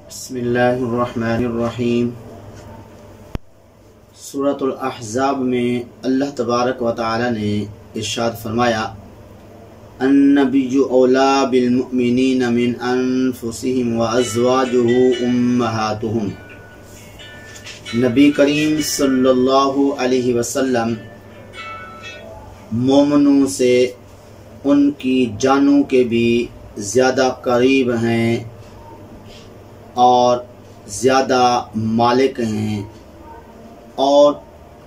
بسم اللہ الرحمن الرحیم۔ سورۃ الاحزاب میں اللہ تبارک و تعالی نے ارشاد فرمایا، النبی اولیٰ بالمؤمنین من انفسہم وازواجہ امہاتہم۔ نبی کریم صلی اللہ علیہ وسلم مومنوں سے ان کی جانوں کے بھی زیادہ قریب ہیں اور زیادہ مالک ہیں، اور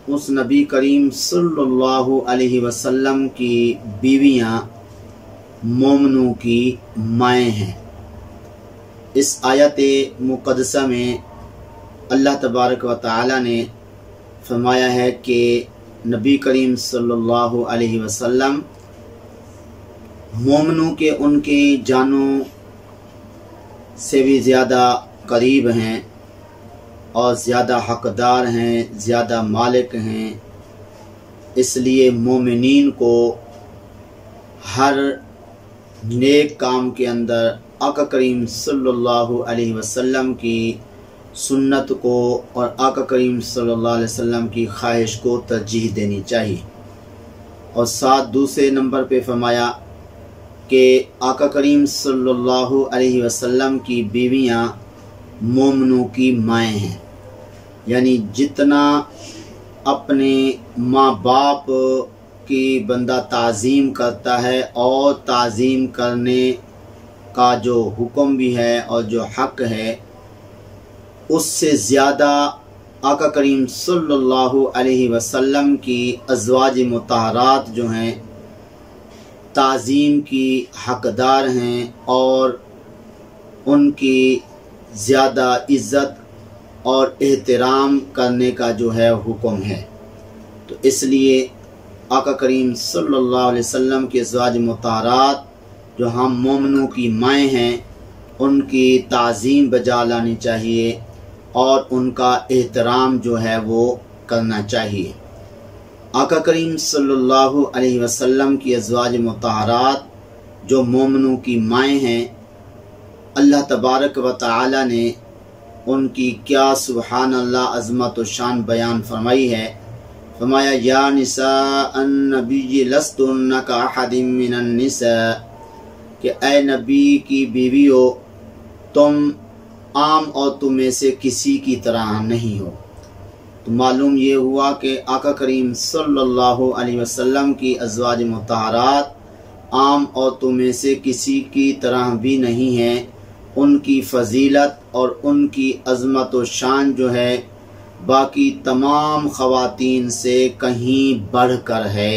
اس نبی کریم صلی اللہ علیہ وسلم کی بیویاں مومنوں کی مائیں ہیں۔ اس آیت مقدسہ میں اللہ تبارک و تعالی نے فرمایا ہے کہ نبی کریم صلی اللہ علیہ وسلم مومنوں کے ان کی جانوں سے بھی زیادہ قریب ہیں اور زیادہ حقدار ہیں، زیادہ مالک ہیں۔ اس لیے مومنین کو ہر نیک کام کے اندر آقا کریم صلی اللہ علیہ وسلم کی سنت کو اور آقا کریم صلی اللہ علیہ وسلم کی خواہش کو ترجیح دینی چاہیے۔ اور ساتھ دوسرے نمبر پہ فرمایا کہ آقا کریم صلی اللہ علیہ وسلم کی بیویاں مومنوں کی مائیں ہیں، یعنی جتنا اپنے ماں باپ کی بندہ تعظیم کرتا ہے اور تعظیم کرنے کا جو حکم بھی ہے اور جو حق ہے، اس سے زیادہ آقا کریم صلی اللہ علیہ وسلم کی ازواج مطہرات جو ہیں تعظیم کی حقدار ہیں اور ان کی زیادہ عزت اور احترام کرنے کا جو ہے حکم ہے۔ تو اس لیے آقا کریم صلی اللہ علیہ وسلم کے ازواج مطہرات جو ہم مومنوں کی مائیں ہیں، ان کی تعظیم بجا لانی چاہیے اور ان کا احترام جو ہے وہ کرنا چاہیے۔ آقا کریم صلی اللہ علیہ وسلم کی ازواج مطہرات جو مومنوں کی مائیں ہیں، اللہ تبارک و تعالی نے ان کی کیا سبحان اللہ عظمت و شان بیان فرمائی ہے۔ فرمایا، یا نساء النبی لستن کاحد من النساء، کہ اے نبی کی بیویو تم عام عورتوں میں سے کسی کی طرح نہیں ہو۔ تو معلوم یہ ہوا کہ آقا کریم صلی اللہ علیہ وسلم کی ازواج مطہرات عام عورتوں میں سے کسی کی طرح بھی نہیں ہیں۔ ان کی فضیلت اور ان کی عظمت و شان جو ہے باقی تمام خواتین سے کہیں بڑھ کر ہے۔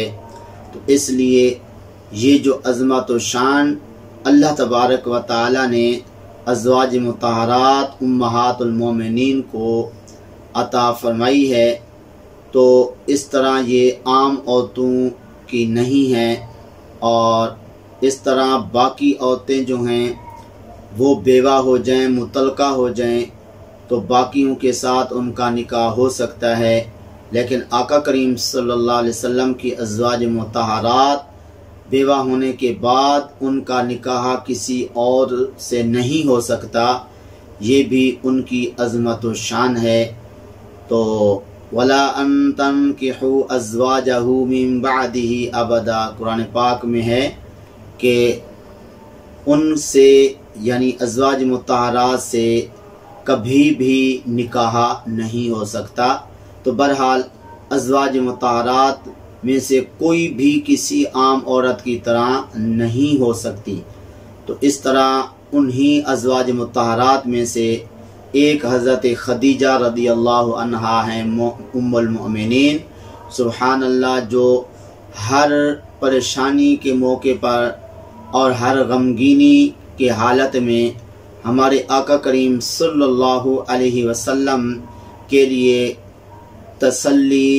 تو اس لیے یہ جو عظمت و شان اللہ تبارک و تعالی نے ازواج مطہرات امہات المومنین کو عطا فرمائی ہے، تو اس طرح یہ عام عورتوں کی نہیں ہیں، اور اس طرح باقی عورتیں جو ہیں وہ بیوہ ہو جائیں، مطلقہ ہو جائیں تو باقیوں کے ساتھ ان کا نکاح ہو سکتا ہے، لیکن آقا کریم صلی اللہ علیہ وسلم کی ازواج مطہرات بیوہ ہونے کے بعد ان کا نکاح کسی اور سے نہیں ہو سکتا۔ یہ بھی ان کی عظمت و شان ہے۔ تو وَلَا أَن تَنكِحُوا أَزْوَاجَهُ مِن بَعْدِهِ أَبَدًا، قرآن پاک میں ہے کہ ان سے یعنی ازواج مطہرات سے کبھی بھی نکاح نہیں ہو سکتا۔ تو بہرحال ازواج مطہرات میں سے کوئی بھی کسی عام عورت کی طرح نہیں ہو سکتی۔ تو اس طرح انہی ازواج مطہرات میں سے ایک حضرت خدیجہ رضی اللہ عنہا ہیں ام المؤمنین، سبحان اللہ، جو ہر پریشانی کے موقع پر اور ہر غمگینی کے حالت میں ہمارے آقا کریم صلی اللہ علیہ وسلم کے لیے تسلی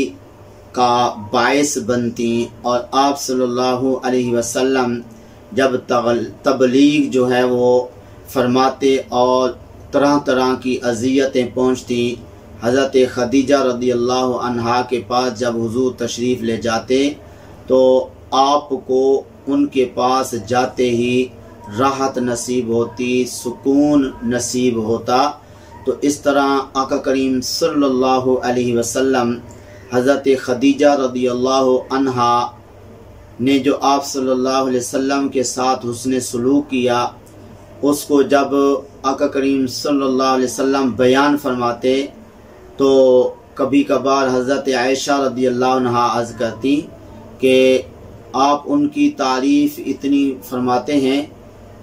کا باعث بنتی، اور آپ صلی اللہ علیہ وسلم جب تبلیغ جو ہے وہ فرماتے اور طرح طرح کی اذیتیں پہنچتی، حضرت خدیجہ رضی اللہ عنہا کے پاس جب حضور تشریف لے جاتے تو آپ کو ان کے پاس جاتے ہی راحت نصیب ہوتی، سکون نصیب ہوتا۔ تو اس طرح آقا کریم صلی اللہ علیہ وسلم حضرت خدیجہ رضی اللہ عنہا نے جو آپ صلی اللہ علیہ وسلم کے ساتھ حسن سلوک کیا، اس کو جب آقا کریم صلی اللہ علیہ وسلم بیان فرماتے تو کبھی کبھار حضرت عائشہ رضی اللہ عنہا عرض کرتی کہ آپ ان کی تعریف اتنی فرماتے ہیں،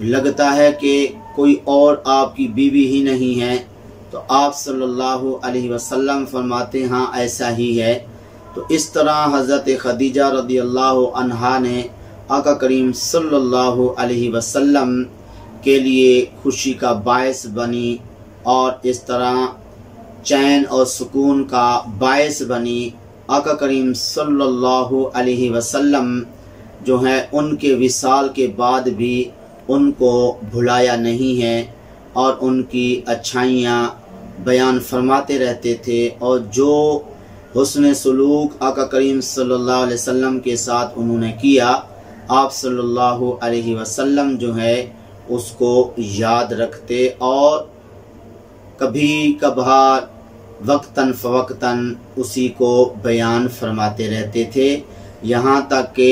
لگتا ہے کہ کوئی اور آپ کی بیوی ہی نہیں ہے۔ تو آپ صلی اللہ علیہ وسلم فرماتے ہاں ایسا ہی ہے۔ تو اس طرح حضرت خدیجہ رضی اللہ عنہا نے آقا کریم صلی اللہ علیہ وسلم کے لیے خوشی کا باعث بنی، اور اس طرح چین اور سکون کا باعث بنی۔ آقا کریم صلی اللہ علیہ وسلم جو ہے ان کے وصال کے بعد بھی ان کو بھلایا نہیں ہے، اور ان کی اچھائیاں بیان فرماتے رہتے تھے، اور جو حسن سلوک آقا کریم صلی اللہ علیہ وسلم کے ساتھ انہوں نے کیا، آپ صلی اللہ علیہ وسلم جو ہے اس کو یاد رکھتے، اور کبھی کبھار وقتاً فوقتاً اسی کو بیان فرماتے رہتے تھے، یہاں تک کہ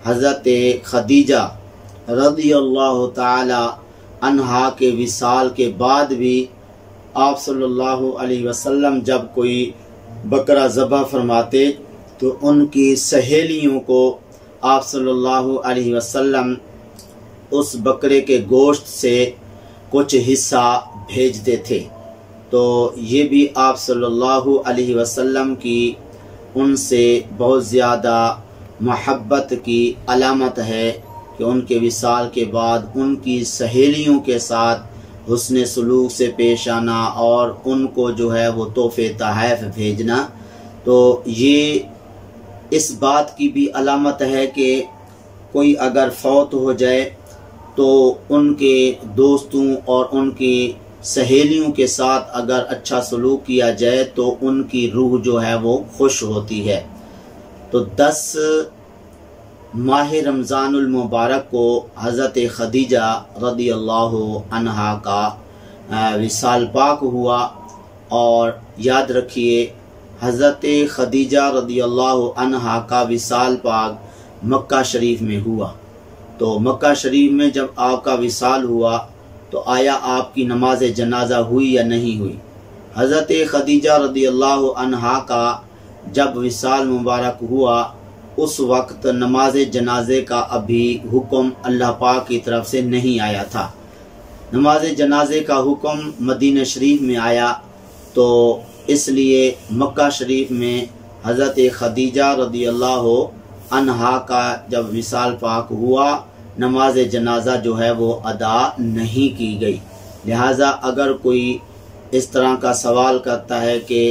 حضرت خدیجہ رضی اللہ تعالی عنہا کے وصال کے بعد بھی آپ صلی اللہ علیہ وسلم جب کوئی بکرا ذبح فرماتے تو ان کی سہیلیوں کو آپ صلی اللہ علیہ وسلم اس بکرے کے گوشت سے کچھ حصہ بھیجتے تھے۔ تو یہ بھی آپ صلی اللہ علیہ وسلم کی ان سے بہت زیادہ محبت کی علامت ہے کہ ان کے وصال کے بعد ان کی سہیلیوں کے ساتھ حسن سلوک سے پیش آنا، اور ان کو جو ہے وہ تحفے تحائف بھیجنا۔ تو یہ اس بات کی بھی علامت ہے کہ کوئی اگر فوت ہو جائے تو ان کے دوستوں اور ان کی سہیلیوں کے ساتھ اگر اچھا سلوک کیا جائے تو ان کی روح جو ہے وہ خوش ہوتی ہے۔ تو 10 ماہ رمضان المبارک کو حضرت خدیجہ رضی اللہ عنہا کا وصال پاک ہوا، اور یاد رکھیے حضرت خدیجہ رضی اللہ عنہا کا وصال پاک مکہ شریف میں ہوا۔ تو مکہ شریف میں جب آپ کا وصال ہوا تو آیا آپ کی نماز جنازہ ہوئی یا نہیں ہوئی؟ حضرت خدیجہ رضی اللہ عنہا کا جب وصال مبارک ہوا اس وقت نماز جنازے کا ابھی حکم اللہ پاک کی طرف سے نہیں آیا تھا۔ نماز جنازے کا حکم مدینہ شریف میں آیا، تو اس لیے مکہ شریف میں حضرت خدیجہ رضی اللہ عنہا کا جب وصال پاک ہوا، نماز جنازہ جو ہے وہ ادا نہیں کی گئی۔ لہٰذا اگر کوئی اس طرح کا سوال کرتا ہے کہ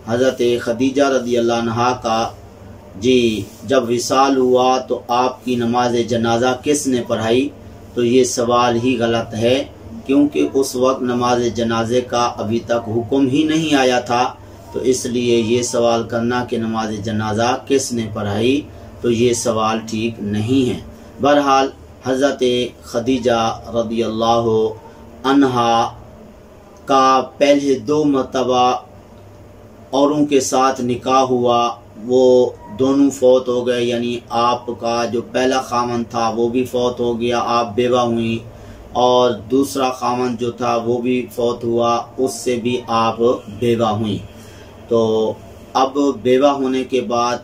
حضرت خدیجہ رضی اللہ عنہا کا جب وصال ہوا تو آپ کی نماز جنازہ کس نے پڑھائی، تو یہ سوال ہی غلط ہے، کیونکہ اس وقت نماز جنازے کا ابھی تک حکم ہی نہیں آیا تھا۔ تو اس لیے یہ سوال کرنا کہ نماز جنازہ کس نے پڑھائی، تو یہ سوال ٹھیک نہیں ہے۔ بہرحال حضرت خدیجہ رضی اللہ عنہا کا پہلے 2 مرتبہ اوروں کے ساتھ نکاح ہوا، وہ دونوں فوت ہو گئے، یعنی آپ کا جو پہلا خامن تھا وہ بھی فوت ہو گیا، آپ بیوہ ہوئیں، اور دوسرا خامن جو تھا وہ بھی فوت ہوا، اس سے بھی آپ بیوہ ہوئیں۔ تو اب بیوہ ہونے کے بعد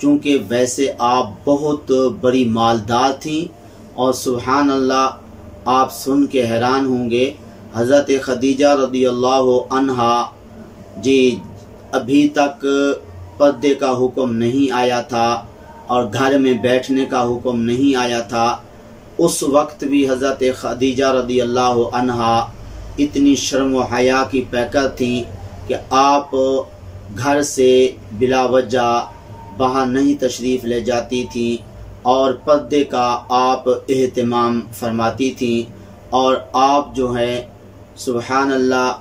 چونکہ ویسے آپ بہت بڑی مالدار تھیں، اور سبحان اللہ آپ سن کے حیران ہوں گے، حضرت خدیجہ رضی اللہ عنہا ابھی تک پردے کا حکم نہیں آیا تھا اور گھر میں بیٹھنے کا حکم نہیں آیا تھا۔ اس وقت بھی حضرت خدیجہ رضی اللہ عنہا اتنی شرم و حیا کی پیکر تھیں کہ آپ گھر سے بلا وجہ باہر نہیں تشریف لے جاتی تھیں، اور پردے کا آپ اہتمام فرماتی تھیں، اور آپ جو ہے سبحان اللہ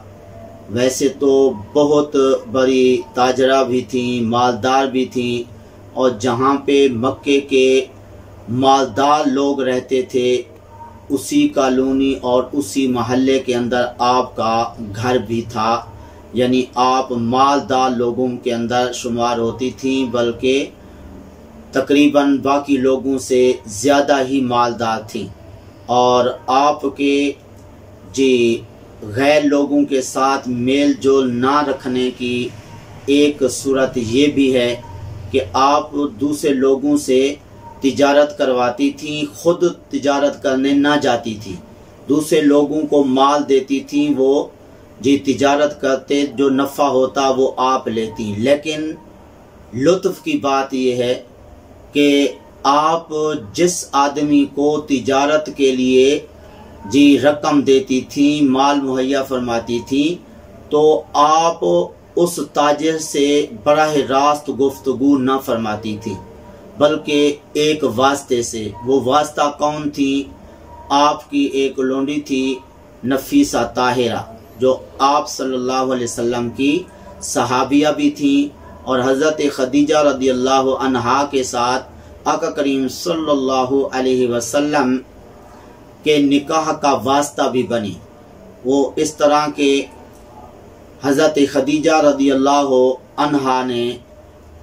ویسے تو بہت بڑی تاجرہ بھی تھیں، مالدار بھی تھیں، اور جہاں پہ مکے کے مالدار لوگ رہتے تھے اسی کالونی اور اسی محلے کے اندر آپ کا گھر بھی تھا، یعنی آپ مالدار لوگوں کے اندر شمار ہوتی تھیں، بلکہ تقریباً باقی لوگوں سے زیادہ ہی مالدار تھیں۔ اور آپ کے غیر لوگوں کے ساتھ میل جول نہ رکھنے کی ایک صورت یہ بھی ہے کہ آپ دوسرے لوگوں سے تجارت کرواتی تھیں، خود تجارت کرنے نہ جاتی تھیں، دوسرے لوگوں کو مال دیتی تھیں، وہ تجارت کرتے، جو نفع ہوتا وہ آپ لیتی۔ لیکن لطف کی بات یہ ہے کہ آپ جس آدمی کو تجارت کے لیے رقم دیتی تھیں، مال مہیا فرماتی تھیں، تو آپ اس تاجر سے براہ راست گفتگو نہ فرماتی تھی، بلکہ ایک واسطے سے۔ وہ واسطہ کون تھی؟ آپ کی ایک لونڈی تھی نفیسہ طاہرہ، جو آپ صلی اللہ علیہ وسلم کی صحابیہ بھی تھیں، اور حضرت خدیجہ رضی اللہ عنہا کے ساتھ آقا کریم صلی اللہ علیہ وسلم کے نکاح کا واسطہ بھی بنی۔ وہ اس طرح کے حضرت خدیجہ رضی اللہ عنہا نے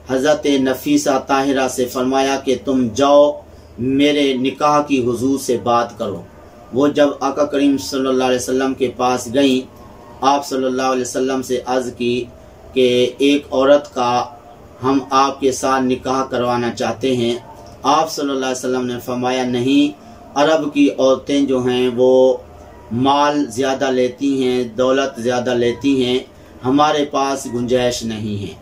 حضرت نفیسہ طاہرہ سے فرمایا کہ تم جاؤ میرے نکاح کی حضور سے بات کرو۔ وہ جب آقا کریم صلی اللہ علیہ وسلم کے پاس گئیں، آپ صلی اللہ علیہ وسلم سے عرض کی کہ ایک عورت کا ہم آپ کے ساتھ نکاح کروانا چاہتے ہیں۔ آپ صلی اللہ علیہ وسلم نے فرمایا نہیں، عرب کی عورتیں جو ہیں وہ مال زیادہ لیتی ہیں، دولت زیادہ لیتی ہیں، ہمارے پاس گنجائش نہیں ہے۔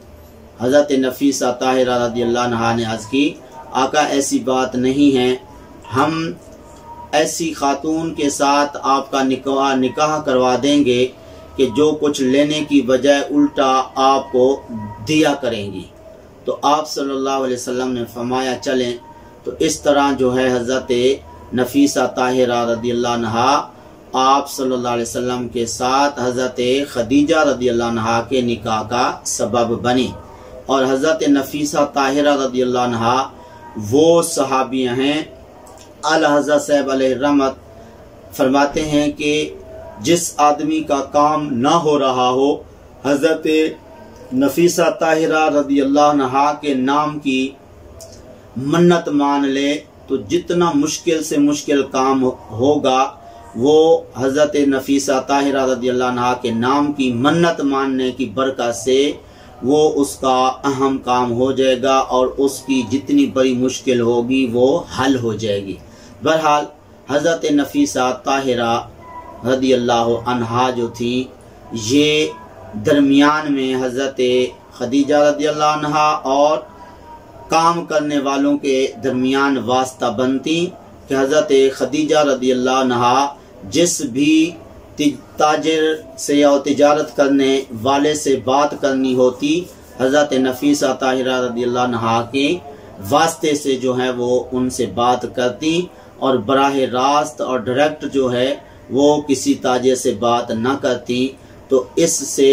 حضرت نفیسہ طاہرہ رضی اللہ عنہا نے عرض کی آقا ایسی بات نہیں ہے، ہم ایسی خاتون کے ساتھ آپ کا نکاح کروا دیں گے کہ جو کچھ لینے کی بجائے الٹا آپ کو دیا کریں گی۔ تو آپ صلی اللہ علیہ وسلم نے فرمایا چلیں۔ تو اس طرح جو ہے حضرت نفیسہ طاہرہ رضی اللہ عنہا آپ صلی اللہ علیہ وسلم کے ساتھ حضرت خدیجہ رضی اللہ عنہا کے نکاح کا سبب بنی۔ اور حضرت نفیسہ طاہرہ رضی اللہ عنہا وہ صحابیہ ہیں، اعلی حضرت صاحب علیہ رحمت فرماتے ہیں کہ جس آدمی کا کام نہ ہو رہا ہو، حضرت نفیسہ طاہرہ رضی اللہ عنہا کے نام کی منت مان لے تو جتنا مشکل سے مشکل کام ہوگا وہ حضرت نفیسہ طاہرہ رضی اللہ عنہا کے نام کی منت ماننے کی برکت سے وہ اس کا اہم کام ہو جائے گا، اور اس کی جتنی بڑی مشکل ہوگی وہ حل ہو جائے گی۔ بہرحال حضرت نفیسہ طاہرہ رضی اللہ عنہا جو تھی، یہ درمیان میں حضرت خدیجہ رضی اللہ عنہا اور کام کرنے والوں کے درمیان واسطہ بنتی کہ حضرت خدیجہ رضی اللہ عنہا جس بھی تاجر سے یا تجارت کرنے والے سے بات کرنی ہوتی، حضرت نفیسہ طاہرہ رضی اللہ عنہا کے واسطے سے جو ہے وہ ان سے بات کرتی، اور براہ راست اور ڈائریکٹ جو ہے وہ کسی تاجر سے بات نہ کرتی۔ تو اس سے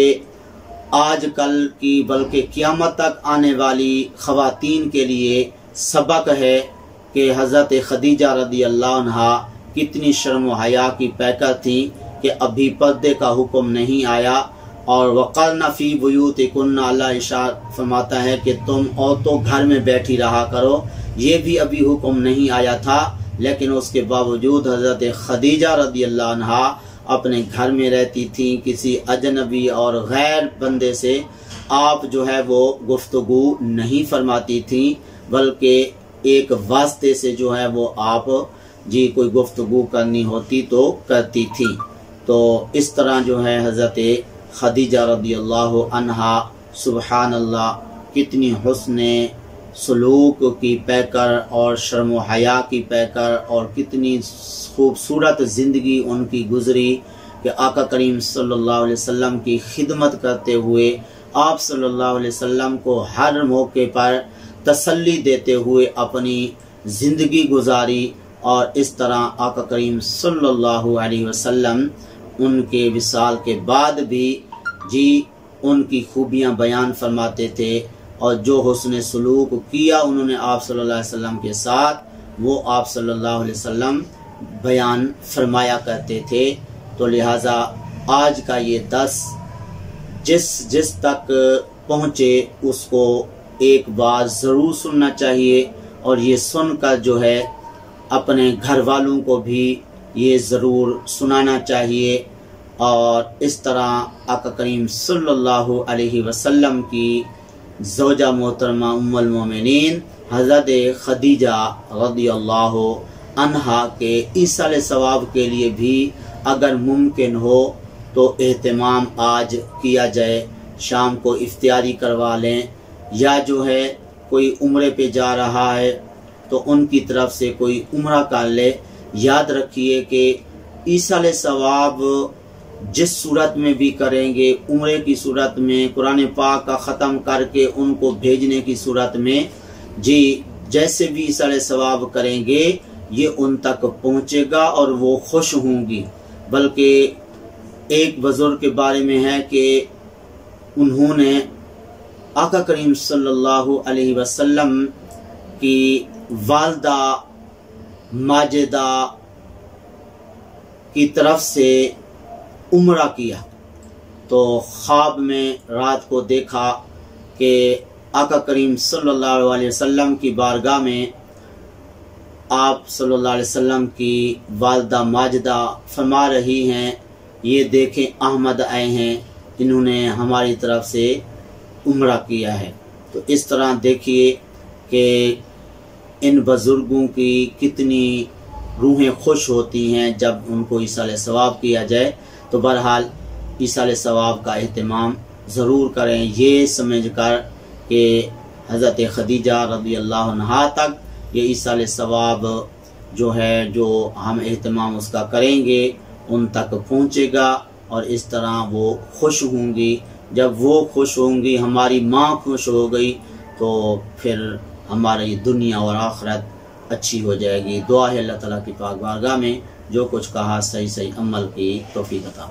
آج کل کی بلکہ قیامت تک آنے والی خواتین کے لیے سبق ہے کہ حضرت خدیجہ رضی اللہ عنہا کتنی شرم و حیا کی پیکر تھیں کہ ابھی پردے کا حکم نہیں آیا، اور وقرن فی بیوتکن، اللہ ارشاد فرماتا ہے کہ تم عورتوں گھر میں بیٹھی رہا کرو، یہ بھی ابھی حکم نہیں آیا تھا، لیکن اس کے باوجود حضرت خدیجہ رضی اللہ عنہا اپنے گھر میں رہتی تھیں، کسی اجنبی اور غیر بندے سے آپ جو ہے وہ گفتگو نہیں فرماتی تھیں، بلکہ ایک واسطے سے جو ہے وہ آپ کوئی گفتگو کرنی ہوتی تو کرتی تھی۔ تو اس طرح جو ہے حضرت خدیجہ رضی اللہ عنہا سبحان اللہ کتنی حسن سلوک کی پیکر اور شرم و حیا کی پیکر، اور کتنی خوبصورت زندگی ان کی گزری کہ آقا کریم صلی اللہ علیہ وسلم کی خدمت کرتے ہوئے آپ صلی اللہ علیہ وسلم کو ہر موقع پر تسلی دیتے ہوئے اپنی زندگی گزاری، اور اس طرح آقا کریم صلی اللہ علیہ وسلم ان کے وصال کے بعد بھی ان کی خوبیاں بیان فرماتے تھے، اور جو حسن سلوک کیا انہوں نے آپ صلی اللہ علیہ وسلم کے ساتھ، وہ آپ صلی اللہ علیہ وسلم بیان فرمایا کرتے تھے۔ تو لہٰذا آج کا یہ درس جس تک پہنچے اس کو ایک بار ضرور سننا چاہیے، اور یہ سن کر جو ہے اپنے گھر والوں کو بھی یہ ضرور سنانا چاہیے، اور اس طرح آقا کریم صلی اللہ علیہ وسلم کی زوجہ محترمہ ام المومنین حضرت خدیجہ رضی اللہ عنہا کے ایصال ثواب کے لیے بھی اگر ممکن ہو تو اہتمام آج کیا جائے، شام کو افطاری کروا لیں، یا جو ہے کوئی عمرے پہ جا رہا ہے تو ان کی طرف سے کوئی عمرہ کر لے۔ یاد رکھیے کہ ایصال ثواب جس صورت میں بھی کریں گے، عمرے کی صورت میں، قرآن پاک کا ختم کر کے ان کو بھیجنے کی صورت میں، جی جیسے بھی ایصال ثواب کریں گے یہ ان تک پہنچے گا اور وہ خوش ہوں گی۔ بلکہ ایک بزرگ کے بارے میں ہے کہ انہوں نے آقا کریم صلی اللہ علیہ وسلم کی والدہ ماجدہ کی طرف سے عمرہ کیا، تو خواب میں رات کو دیکھا کہ آقا کریم صلی اللہ علیہ وسلم کی بارگاہ میں آپ صلی اللہ علیہ وسلم کی والدہ ماجدہ فرما رہی ہیں، یہ دیکھیں احمد آئے ہیں، انہوں نے ہماری طرف سے عمرہ کیا ہے۔ تو اس طرح دیکھیے کہ ان بزرگوں کی کتنی روحیں خوش ہوتی ہیں جب ان کو ایصال ثواب کیا جائے۔ تو بہرحال ایصال ثواب کا اہتمام ضرور کریں، یہ سمجھ کر کہ حضرت خدیجہ رضی اللہ عنہا تک یہ ایصال ثواب جو ہے جو ہم اہتمام اس کا کریں گے ان تک پہنچے گا، اور اس طرح وہ خوش ہوں گی۔ جب وہ خوش ہوں گی، ہماری ماں خوش ہو گئی، تو پھر ہماری دنیا اور آخرت اچھی ہو جائے گی۔ دعا ہے اللہ تعالیٰ کی پاک بارگاہ میں جو کچھ کہا صحیح عمل کی توفیق عطا۔